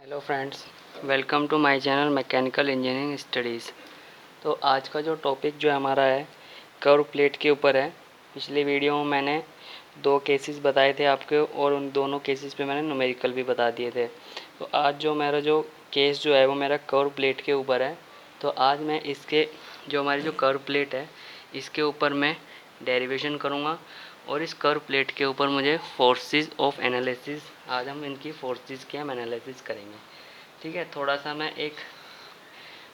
Hello friends, welcome to my channel mechanical engineering studies. तो आज का जो टॉपिक जो हमारा है कर्व प्लेट के ऊपर है। पिछले वीडियो में मैंने दो केसेस बताए थे आपके और उन दोनों केसेस पे मैंने न्यूमेरिकल भी बता दिए थे। तो आज जो मेरा जो केस जो है वो मेरा कर्व प्लेट के ऊपर है। तो आज मैं इसके जो हमारी जो कर्व प्लेट है इसके ऊपर मैं डेरिवेशन करूँगा और इस कर्व प्लेट के ऊपर मुझे फोर्सेस ऑफ एनालिसिस, आज हम इनकी फोर्सेस की हम एनालिसिस करेंगे। ठीक है, थोड़ा सा मैं एक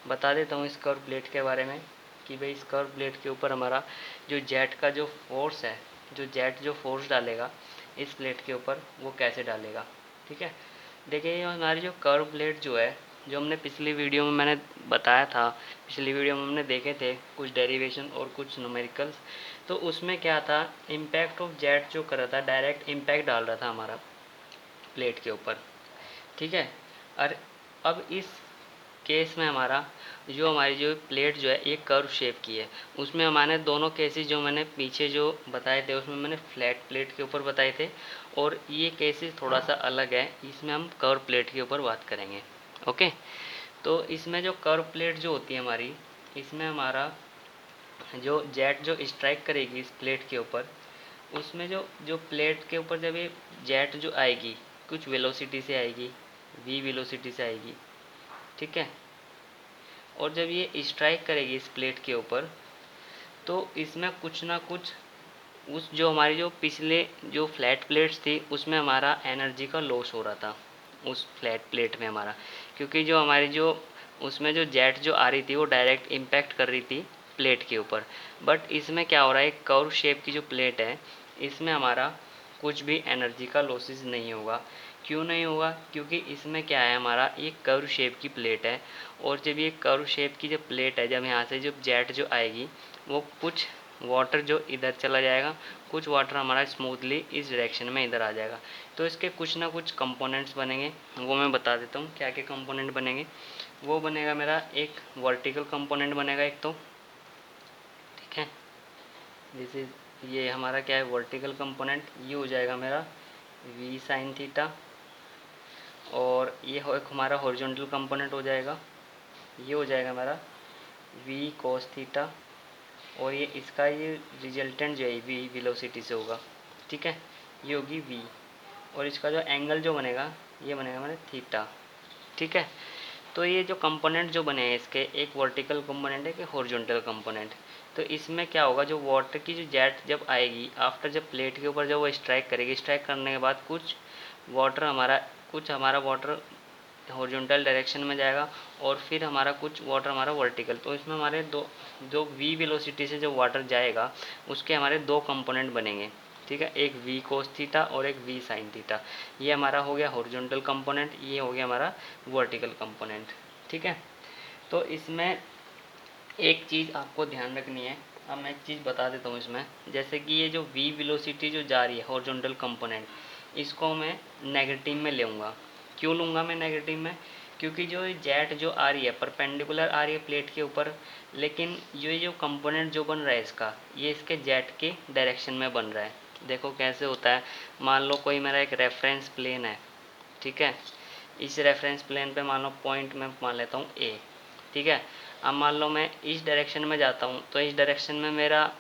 बता देता हूँ इस कर्व प्लेट के बारे में कि भाई इस कर्व प्लेट के ऊपर हमारा जो जेट का जो फोर्स है, जो जेट जो फोर्स डालेगा इस प्लेट के ऊपर वो कैसे डालेगा। ठीक है, देखिए ये हमारी जो कर्व प्लेट जो है, जो हमने पिछली वीडियो में मैंने बताया था, पिछली वीडियो में हमने देखे थे कुछ डेरिवेशन और कुछ न्यूमेरिकल्स। तो उसमें क्या था, इम्पैक्ट ऑफ जेट जो कर रहा था, डायरेक्ट इम्पैक्ट डाल रहा था हमारा प्लेट के ऊपर। ठीक है, और अब इस केस में हमारा जो हमारी जो प्लेट जो है एक कर्व शेप की है, उसमें हमारे दोनों केसेस जो मैंने पीछे जो बताए थे उसमें मैंने फ्लैट प्लेट के ऊपर बताए थे और ये केसेस थोड़ा सा अलग है, इसमें हम कर्व प्लेट के ऊपर बात करेंगे। ओके, तो इसमें जो कर्व प्लेट जो होती है हमारी, इसमें हमारा जो जेट जो स्ट्राइक करेगी इस प्लेट के ऊपर, उसमें जो जो प्लेट के ऊपर जब ये जेट जो आएगी कुछ वेलोसिटी से आएगी, वी वेलोसिटी से आएगी। ठीक है, और जब ये स्ट्राइक करेगी इस प्लेट के ऊपर तो इसमें कुछ ना कुछ उस जो हमारी जो पिछले जो फ्लैट प्लेट्स थी उसमें हमारा एनर्जी का लॉस हो रहा था उस फ्लैट प्लेट में हमारा, क्योंकि जो हमारी जो उसमें जो जेट जो आ रही थी वो डायरेक्ट इम्पैक्ट कर रही थी प्लेट के ऊपर। बट इसमें क्या हो रहा है, कर्व शेप की जो प्लेट है इसमें हमारा कुछ भी एनर्जी का लॉसेस नहीं होगा। क्यों नहीं होगा, क्योंकि इसमें क्या है, हमारा एक कर्व शेप की प्लेट है और जब ये कर्व शेप की जो प्लेट है, जब यहाँ से जो जेट जो आएगी वो कुछ वाटर जो इधर चला जाएगा, कुछ वाटर हमारा स्मूथली इस डायरेक्शन में इधर आ जाएगा। तो इसके कुछ ना कुछ कंपोनेंट्स बनेंगे, वो मैं बता देता हूँ क्या क्या कंपोनेंट बनेंगे। वो बनेगा मेरा एक वर्टिकल कंपोनेंट बनेगा एक तो। ठीक है, जैसे ये हमारा क्या है वर्टिकल कंपोनेंट, ये हो जाएगा मेरा वी साइन थीटा। और ये हो एक हमारा हॉरिजॉन्टल कंपोनेंट हो जाएगा, ये हो जाएगा हमारा वी कोस थीटा। और ये इसका ये रिजल्टेंट जो है वी वेलोसिटी से होगा। ठीक है, ये होगी वी। और इसका जो एंगल जो बनेगा ये बनेगा हमारे थीटा। ठीक है, तो ये जो कंपोनेंट जो बने हैं इसके, एक वर्टिकल कंपोनेंट है, एक हॉरिजॉन्टल कंपोनेंट। तो इसमें क्या होगा, जो वाटर की जो जेट जब आएगी आफ्टर, जब प्लेट के ऊपर जब वो स्ट्राइक करेगी, स्ट्राइक करने के बाद कुछ हमारा वाटर हॉरिजॉन्टल डायरेक्शन में जाएगा और फिर हमारा कुछ वाटर हमारा वर्टिकल। तो इसमें हमारे दो जो वी वेलोसिटी से जो वाटर जाएगा उसके हमारे दो कंपोनेंट बनेंगे। ठीक है, एक वी कोस थीटा और एक वी साइन थीटा। ये हमारा हो गया हॉरिजॉन्टल कंपोनेंट, ये हो गया हमारा वर्टिकल कंपोनेंट। ठीक है, तो इसमें एक चीज़ आपको ध्यान रखनी है। अब मैं एक चीज़ बता देता हूँ इसमें, जैसे कि ये जो वी वेलोसिटी जो जा रही है हॉरिजॉन्टल कंपोनेंट, इसको मैं नेगेटिव में लूँगा। क्यों लूँगा मैं नेगेटिव में, क्योंकि जो जेट जो आ रही है परपेंडिकुलर आ रही है प्लेट के ऊपर, लेकिन ये जो कंपोनेंट जो बन रहा है इसका, ये इसके जेट के डायरेक्शन में बन रहा है। देखो कैसे होता है, मान लो कोई मेरा एक रेफरेंस प्लेन है। ठीक है, इस रेफरेंस प्लेन पे मान लो पॉइंट में मान लेता हूँ ए। ठीक है, अब मान लो मैं इस डायरेक्शन में जाता हूँ तो इस डायरेक्शन में मेरा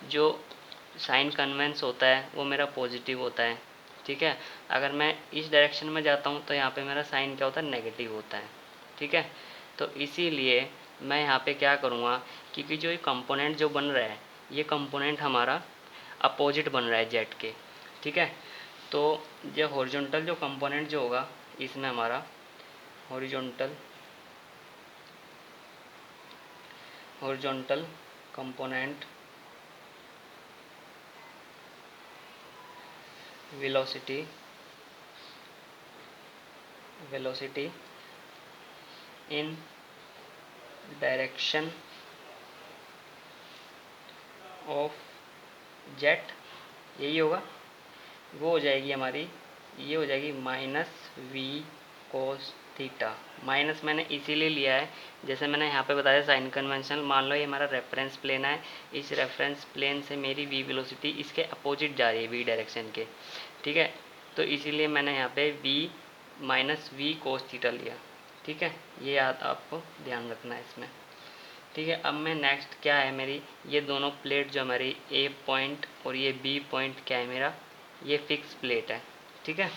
जो साइन कन्वेंस होता है वो मेरा पॉजिटिव होता है। ठीक है, अगर मैं इस डायरेक्शन में जाता हूँ तो यहाँ पे मेरा साइन क्या होता है, नेगेटिव होता है। ठीक है, तो इसीलिए मैं यहाँ पे क्या करूँगा, क्योंकि जो ये कंपोनेंट जो बन रहा है ये कंपोनेंट हमारा अपोजिट बन रहा है जेट के। ठीक है, तो जो हॉरिजॉन्टल जो कंपोनेंट जो होगा इसमें हमारा horizontal horizontal component velocity velocity in direction of jet, यही होगा। वो हो जाएगी हमारी, ये हो जाएगी minus V cos theta. Minus मैंने इसीलिए लिया है, जैसे मैंने यहाँ पे बताया साइन कन्वेंशन, मान लो ये हमारा रेफरेंस प्लेन है, इस रेफरेंस प्लेन से मेरी वी वेलोसिटी इसके अपोजिट जा रही है वी डायरेक्शन के। ठीक है, तो इसीलिए मैंने यहाँ पे V minus V cos theta लिया। ठीक है, ये आपको ध्यान रखना है इसमें। ठीक है, अब मैं नेक्स्ट क्या है मेरी, ये दोनों प्लेट जो हमारी ए पॉइंट और ये बी पॉइंट क्या है मेरा, ये फिक्स प्लेट है। ठीक है,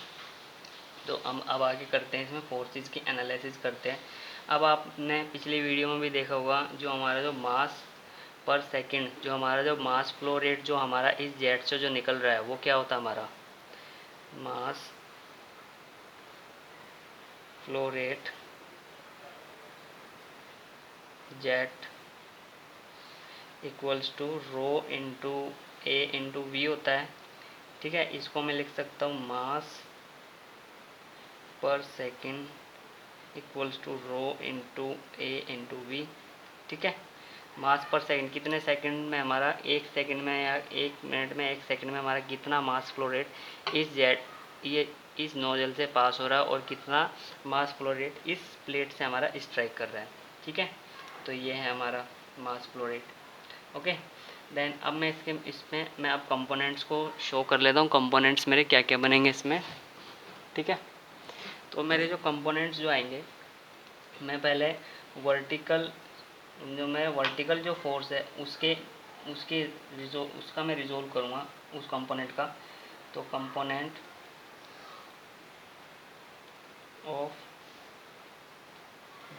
तो हम अब आगे करते हैं, इसमें फोर्सेस की एनालिसिस करते हैं। अब आपने पिछली वीडियो में भी देखा होगा, जो हमारा जो मास पर सेकंड, जो हमारा जो मास फ्लो रेट जो हमारा इस जेट से जो निकल रहा है, वो क्या होता है हमारा mass flow rate jet equals to rho into A into V होता है। ठीक है, इसको मैं लिख सकता हूँ मास पर second equals to rho into A into V. ठीक है, मास पर सेकंड, कितने सेकंड में हमारा, एक सेकंड में या एक मिनट में, एक सेकंड में हमारा कितना मास फ्लो रेट इस जेट ये इस नोजल से पास हो रहा है और कितना मास फ्लो रेट इस प्लेट से हमारा स्ट्राइक कर रहा है। ठीक है, तो ये है हमारा mass flow rate. Okay, then अब मैं इसमें मैं अब कंपोनेंट्स को शो कर लेता हूँ, कंपोनेंट्स मेरे क्या क्या बनेंगे इसमें। ठीक है, तो मेरे जो कंपोनेंट्स जो आएंगे, मैं पहले वर्टिकल जो फोर्स है उसके उसके उसका मैं रिजोल्व करूँगा उस कंपोनेंट का। तो component of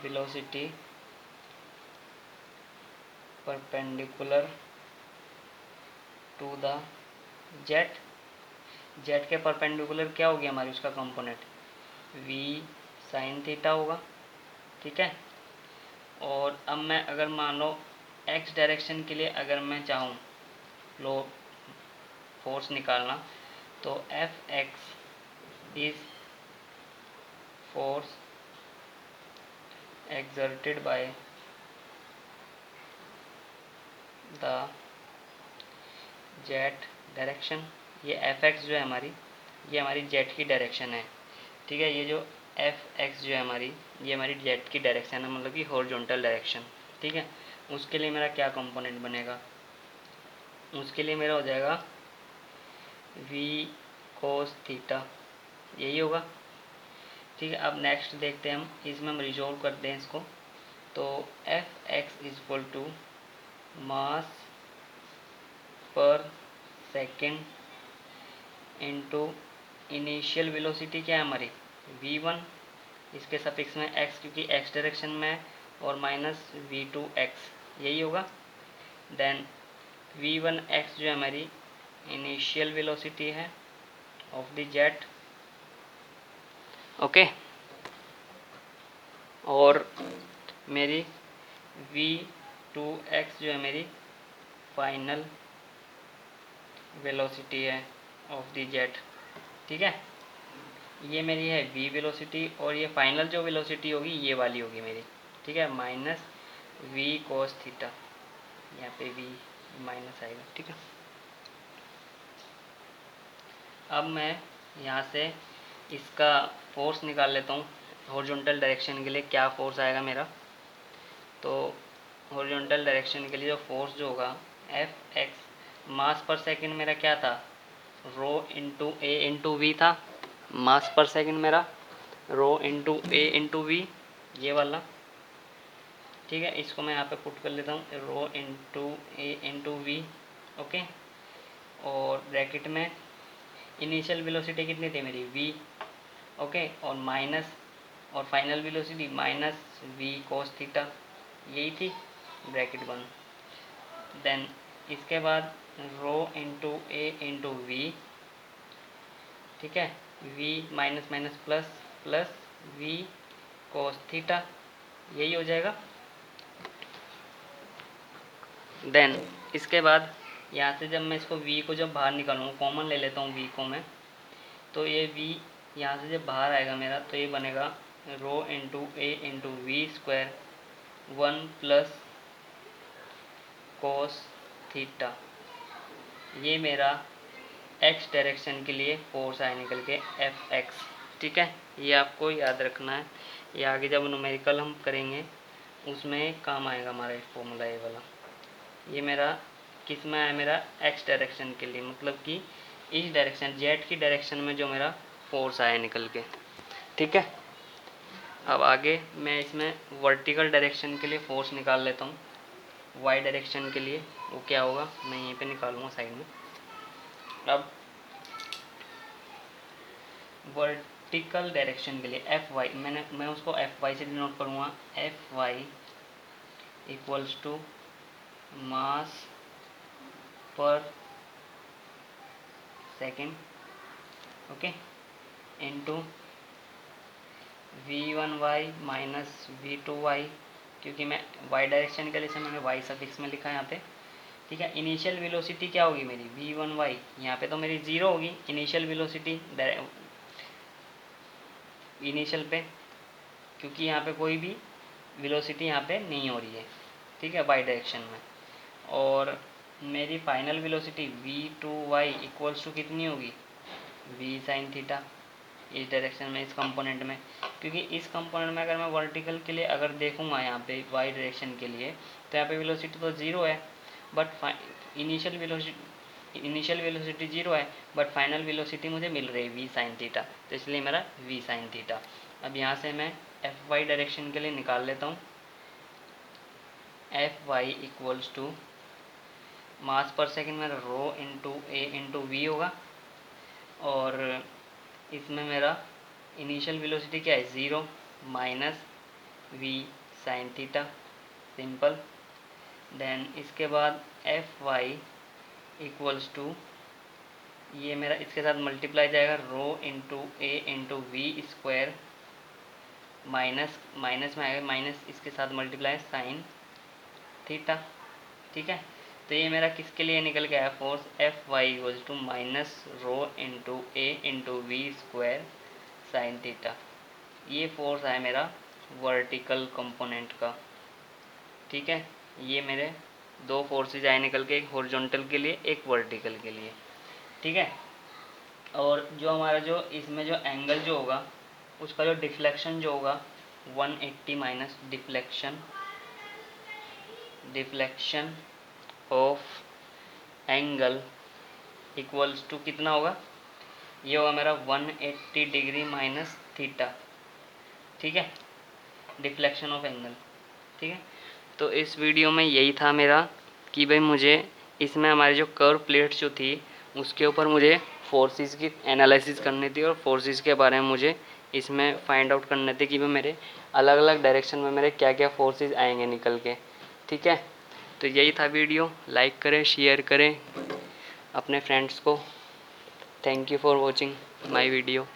velocity perpendicular to the jet, jet के परपेंडिकुलर क्या होगी हमारी उसका कंपोनेंट वी साइन थीटा होगा। ठीक है, और अब मैं अगर मान लो एक्स डायरेक्शन के लिए अगर मैं चाहूँ लो फोर्स निकालना, तो F X is force exerted by the jet direction. ये एफ एक्स जो है हमारी, ये हमारी जेट की डायरेक्शन है। ठीक है, ये जो एफ एक्स जो है हमारी, ये हमारी जेट की डायरेक्शन है, मतलब कि हॉरिजॉन्टल डायरेक्शन। ठीक है, उसके लिए मेरा क्या कंपोनेंट बनेगा, उसके लिए मेरा हो जाएगा वी कोस थीटा, यही होगा। ठीक है, अब नेक्स्ट देखते हैं हम, इसमें हम रिजोल्व करते हैं इसको। तो F X is equal to mass पर सेकेंड इंटू इनिशियल वेलोसिटी क्या है हमारी v1, इसके सफिक्स में x क्योंकि x डायरेक्शन में है, और माइनस v2x, यही होगा। देन v1x जो है हमारी इनिशियल वेलोसिटी है ऑफ द जेट। ओके, और मेरी v2x जो है मेरी फाइनल वेलोसिटी है ऑफ द जेट। ठीक है, ये मेरी है v वेलोसिटी, और ये फाइनल जो वेलोसिटी होगी ये वाली होगी मेरी। ठीक है, माइनस v कोस थीटा, यहाँ पे v माइनस आएगा। ठीक है, अब मैं यहाँ से इसका फोर्स निकाल लेता हूँ, हॉरिजॉन्टल डायरेक्शन के लिए क्या फोर्स आएगा मेरा। तो हॉरिजॉन्टल डायरेक्शन के लिए जो फोर्स जो होगा एफ एक्स, मास पर सेकंड मेरा क्या था रो इंटू ए इंटू वी था, मास पर सेकंड मेरा rho into A into we, ये वाला। ठीक है, इसको मैं यहाँ पे पुट कर लेता हूँ rho into A into V. Okay, और ब्रैकेट में इनिशियल वेलोसिटी कितनी थी मेरी v। ओके, और माइनस, और final velocity minus v cos theta, यही थी, ब्रैकेट बंद। देन इसके बाद rho into A into V. ठीक है, v minus minus plus plus v cos theta, यही हो जाएगा। देन इसके बाद यहाँ से जब मैं इसको v को जब बाहर निकालूँगा, कॉमन ले लेता हूँ v को मैं, तो ये v यहाँ से जब बाहर आएगा मेरा, तो ये बनेगा rho into A into V square 1 plus cos theta, ये मेरा x डायरेक्शन के लिए फोर्स आए निकल के एफ एक्स। ठीक है, ये आपको याद रखना है, ये आगे जब न्यूमेरिकल हम करेंगे उसमें काम आएगा हमारा ये फॉर्मूला, ये वाला। ये मेरा किस में है, मेरा x डायरेक्शन के लिए, मतलब कि इस डायरेक्शन जेट की डायरेक्शन में जो मेरा फोर्स आया निकल के। ठीक है। अब आगे मैं इसमें वर्टिकल डायरेक्शन के लिए फोर्स निकाल लेता हूँ। वाई डायरेक्शन के लिए वो क्या होगा मैं यहीं पे निकालूंगा साइड में। अब वर्टिकल डायरेक्शन के लिए एफ वाई मैं उसको एफ वाई से डिनोट करूँगा। F Y equals to mass पर second, okay, into v1y minus v2y, क्योंकि मैं y डायरेक्शन के लिए से मैंने y सफिक्स में लिखा है यहाँ पे। ठीक है। इनिशियल वेलोसिटी क्या होगी मेरी v1y, यहाँ पे तो मेरी ज़ीरो होगी इनिशियल वेलोसिटी इनिशियल पे, क्योंकि यहाँ पे कोई भी वेलोसिटी यहाँ पे नहीं हो रही है। ठीक है, y डायरेक्शन में। और मेरी final velocity v2y equals to कितनी होगी v साइन थीटा, इस डायरेक्शन में, इस कंपोनेंट में। क्योंकि इस कंपोनेंट में अगर मैं वर्टिकल के लिए अगर देखूंगा यहाँ पे वाई डायरेक्शन के लिए, तो यहाँ पे वेलोसिटी तो ज़ीरो है, बट इनिशियल वेलोसिटी ज़ीरो है, बट फाइनल वेलोसिटी मुझे मिल रही है वी साइन थीटा, तो इसलिए मेरा वी साइन थीटा। अब यहाँ से मैं एफ वाई डायरेक्शन के लिए निकाल लेता हूँ। F Y equals to mass पर सेकेंड मेरा rho into A into V होगा, और इसमें मेरा इनिशियल वेलोसिटी क्या है zero minus V sine theta, simple. Then इसके बाद एफ वाई इक्वल्स टू, ये मेरा इसके साथ मल्टीप्लाई जाएगा rho into A into V square, minus minus में आएगा माइनस, इसके साथ मल्टीप्लाई साइन थीटा। ठीक है, तो ये मेरा किसके लिए निकल गया है force F Y equals to minus rho into A into V square sine theta. ये फोर्स है मेरा वर्टिकल कंपोनेंट का। ठीक है, ये मेरे दो फोर्सेज आए निकल के, एक हॉरिजॉन्टल के लिए एक वर्टिकल के लिए। ठीक है, और जो हमारा जो इसमें जो एंगल जो होगा उसका जो डिफ्लेक्शन जो होगा 180 minus deflection of angle equals to कितना होगा, ये होगा मेरा 180 डिग्री माइनस थीटा। ठीक है, डिफ्लेक्शन ऑफ एंगल। ठीक है, तो इस वीडियो में यही था मेरा कि भाई मुझे इसमें हमारी जो कर्व प्लेट्स जो थी उसके ऊपर मुझे फोर्सेस की एनालिसिस करनी थी, और फोर्सेस के बारे में मुझे इसमें फाइंड आउट करने थे कि भाई मेरे अलग अलग डायरेक्शन में मेरे क्या क्या फोर्सेस आएंगे निकल के। ठीक है, तो यही था वीडियो। लाइक करें, शेयर करें अपने फ्रेंड्स को। Thank you for watching my video.